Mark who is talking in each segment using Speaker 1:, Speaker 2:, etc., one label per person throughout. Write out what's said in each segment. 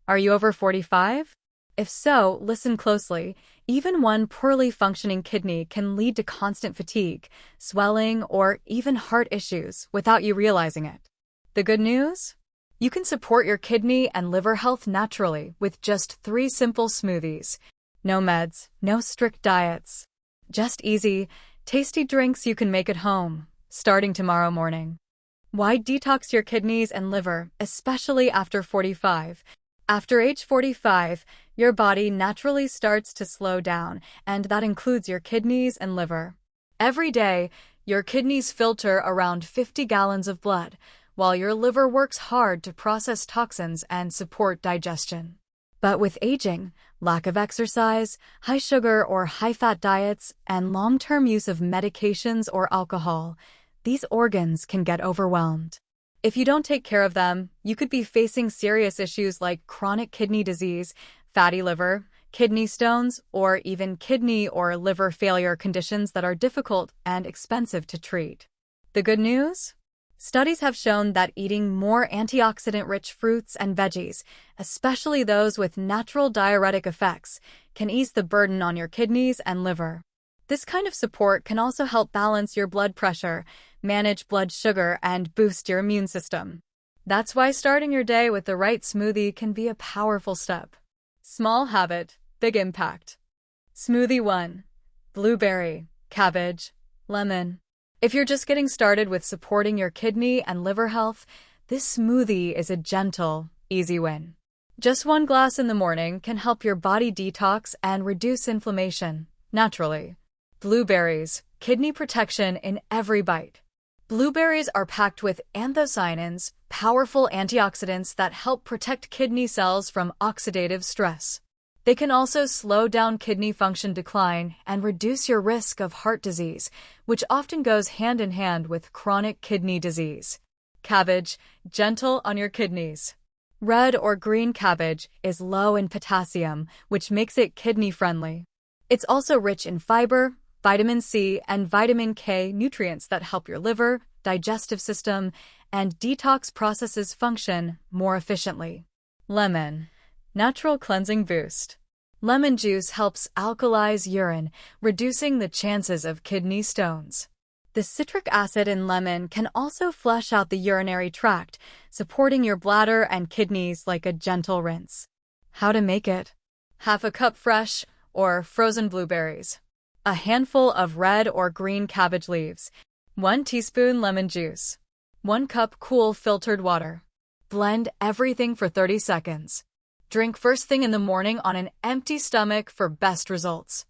Speaker 1: Are you over 45? If so, listen closely. Even one poorly functioning kidney can lead to constant fatigue, swelling, or even heart issues without you realizing it. The good news? You can support your kidney and liver health naturally with just 3 simple smoothies. No meds, no strict diets. Just easy, tasty drinks you can make at home, starting tomorrow morning. Why detox your kidneys and liver, especially after 45? After age 45, your body naturally starts to slow down, and that includes your kidneys and liver. Every day, your kidneys filter around 50 gallons of blood, while your liver works hard to process toxins and support digestion. But with aging, lack of exercise, high sugar or high-fat diets, and long-term use of medications or alcohol, these organs can get overwhelmed. If you don't take care of them, you could be facing serious issues like chronic kidney disease, fatty liver, kidney stones, or even kidney or liver failure conditions that are difficult and expensive to treat. The good news? Studies have shown that eating more antioxidant-rich fruits and veggies, especially those with natural diuretic effects, can ease the burden on your kidneys and liver. This kind of support can also help balance your blood pressure, manage blood sugar, and boost your immune system. That's why starting your day with the right smoothie can be a powerful step. Small habit, big impact. Smoothie 1. Blueberry, cabbage, lemon. If you're just getting started with supporting your kidney and liver health, this smoothie is a gentle, easy win. Just 1 glass in the morning can help your body detox and reduce inflammation, naturally. Blueberries, kidney protection in every bite. Blueberries are packed with anthocyanins, powerful antioxidants that help protect kidney cells from oxidative stress. They can also slow down kidney function decline and reduce your risk of heart disease, which often goes hand in hand with chronic kidney disease. Cabbage, gentle on your kidneys. Red or green cabbage is low in potassium, which makes it kidney-friendly. It's also rich in fiber, vitamin C, and vitamin K nutrients that help your liver, digestive system, and detox processes function more efficiently. Lemon, natural cleansing boost. Lemon juice helps alkalize urine, reducing the chances of kidney stones. The citric acid in lemon can also flush out the urinary tract, supporting your bladder and kidneys like a gentle rinse. How to make it? Half a cup fresh or frozen blueberries. A handful of red or green cabbage leaves. 1 teaspoon lemon juice. 1 cup cool filtered water. Blend everything for 30 seconds. Drink first thing in the morning on an empty stomach for best results.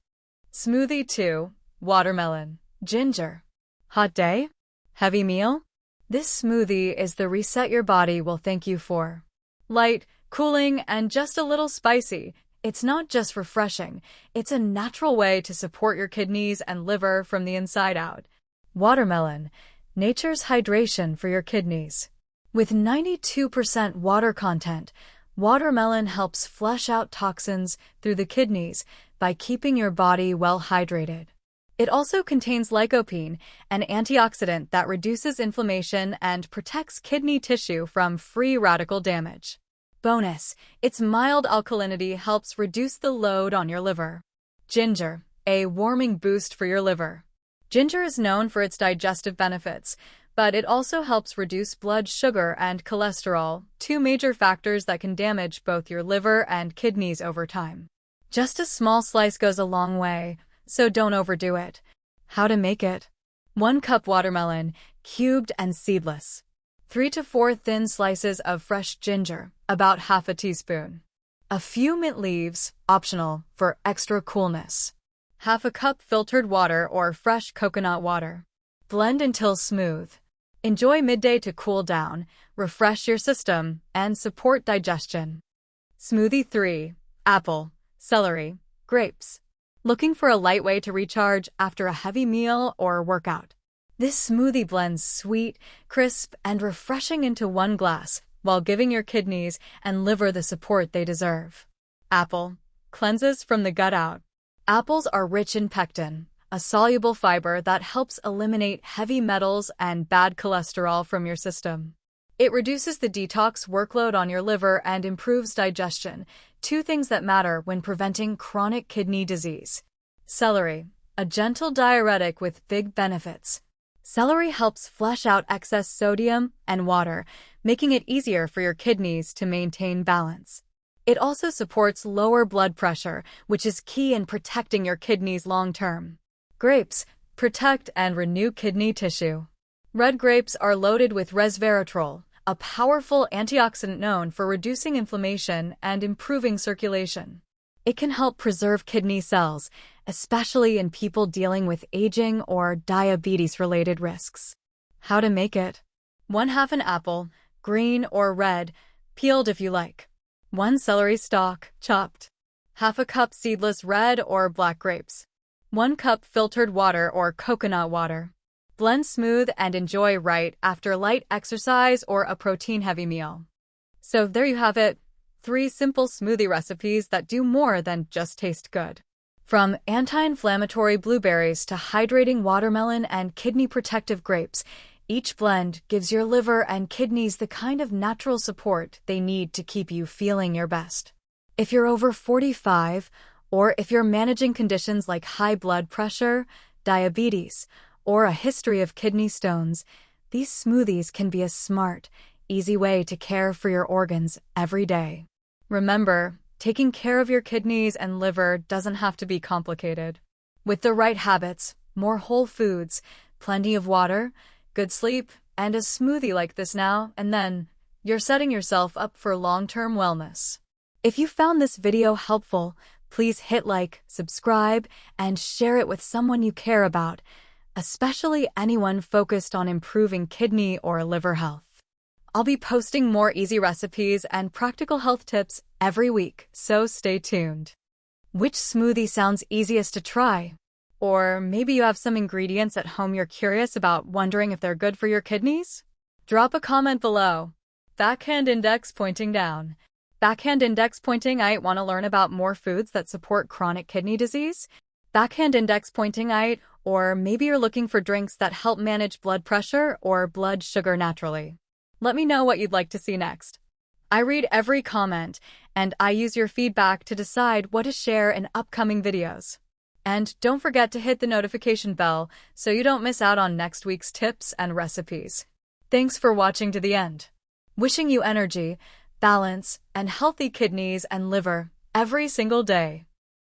Speaker 1: Smoothie 2. Watermelon, ginger. Hot day? Heavy meal? This smoothie is the reset your body will thank you for. Light, cooling, and just a little spicy. It's not just refreshing, it's a natural way to support your kidneys and liver from the inside out. Watermelon, nature's hydration for your kidneys. With 92% water content, watermelon helps flush out toxins through the kidneys by keeping your body well hydrated. It also contains lycopene, an antioxidant that reduces inflammation and protects kidney tissue from free radical damage. Bonus, its mild alkalinity helps reduce the load on your liver. Ginger, a warming boost for your liver. Ginger is known for its digestive benefits, but it also helps reduce blood sugar and cholesterol, 2 major factors that can damage both your liver and kidneys over time. Just a small slice goes a long way, so don't overdo it. How to make it? 1 cup watermelon, cubed and seedless. 3 to 4 thin slices of fresh ginger, about half a teaspoon. A few mint leaves, optional, for extra coolness. Half a cup filtered water or fresh coconut water. Blend until smooth. Enjoy midday to cool down, refresh your system, and support digestion. Smoothie 3. Apple, celery, grapes. Looking for a light way to recharge after a heavy meal or workout? This smoothie blends sweet, crisp, and refreshing into 1 glass, while giving your kidneys and liver the support they deserve. Apple, cleanses from the gut out. Apples are rich in pectin, a soluble fiber that helps eliminate heavy metals and bad cholesterol from your system. It reduces the detox workload on your liver and improves digestion, two things that matter when preventing chronic kidney disease. Celery, a gentle diuretic with big benefits. Celery helps flush out excess sodium and water, making it easier for your kidneys to maintain balance. It also supports lower blood pressure, which is key in protecting your kidneys long-term. Grapes, protect and renew kidney tissue. Red grapes are loaded with resveratrol, a powerful antioxidant known for reducing inflammation and improving circulation. It can help preserve kidney cells, especially in people dealing with aging or diabetes-related risks. How to make it? 1/2 an apple, green or red, peeled if you like. 1 celery stalk, chopped. 1/2 cup seedless red or black grapes. 1 cup filtered water or coconut water. Blend smooth and enjoy right after light exercise or a protein-heavy meal. So there you have it, 3 simple smoothie recipes that do more than just taste good. From anti-inflammatory blueberries to hydrating watermelon and kidney-protective grapes, each blend gives your liver and kidneys the kind of natural support they need to keep you feeling your best. If you're over 45, or if you're managing conditions like high blood pressure, diabetes, or a history of kidney stones, these smoothies can be a smart, easy way to care for your organs every day. Remember, taking care of your kidneys and liver doesn't have to be complicated. With the right habits, more whole foods, plenty of water, good sleep, and a smoothie like this now and then, you're setting yourself up for long-term wellness. If you found this video helpful, please hit like, subscribe, and share it with someone you care about, especially anyone focused on improving kidney or liver health. I'll be posting more easy recipes and practical health tips every week, so stay tuned. Which smoothie sounds easiest to try? Or maybe you have some ingredients at home you're curious about, wondering if they're good for your kidneys? Drop a comment below. Backhand index pointing down. Backhand index pointing. I want to learn about more foods that support chronic kidney disease. Backhand index pointing. Or maybe you're looking for drinks that help manage blood pressure or blood sugar naturally. Let me know what you'd like to see next. I read every comment, and I use your feedback to decide what to share in upcoming videos. And don't forget to hit the notification bell so you don't miss out on next week's tips and recipes. Thanks for watching to the end. Wishing you energy, balance, and healthy kidneys and liver every single day.